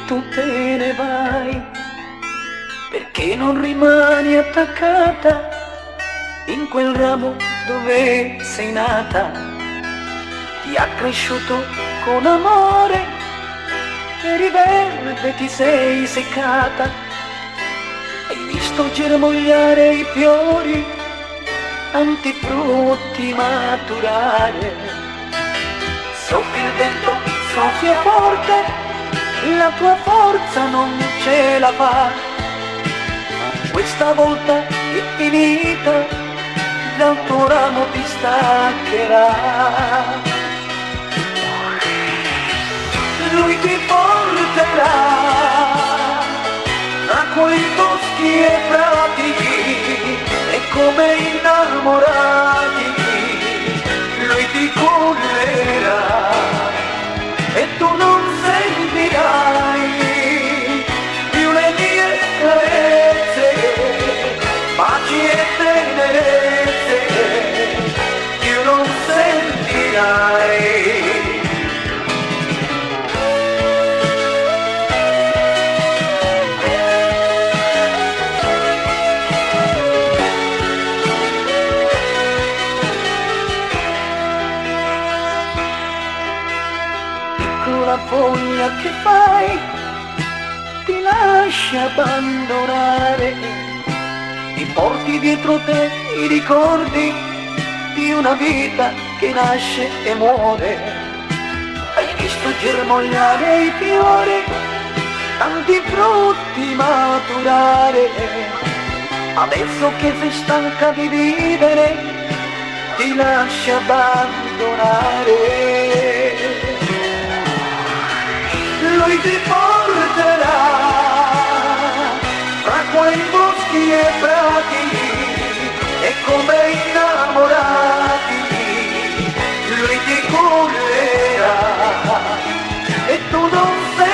tu te ne vai, perché non rimani attaccata in quel ramo dove sei nata. Ti ha cresciuto con amore, per i verde ti sei seccata. Hai visto germogliare i fiori, tanti frutti maturare. Soffia il vento, soffia forte, la tua forza non ce la fa. Questa volta è finita, dal tuo ramo ti staccherà. Lui ti porterà tra quei boschi e prati, e come innamorati lui ti cullerà, e tu non sentirai più le mie carezze, baci e tenerezze, più non sentirai. La foglia che fai ti lascia abbandonare, ti porti dietro te i ricordi di una vita che nasce e muore. Hai visto germogliare i fiori, tanti frutti maturare. Adesso che sei stanca di vivere, ti lascia abbandonare. Lui ti porterà fra quei boschi e prati, e come innamorati lui ti cullerà, e tu non sei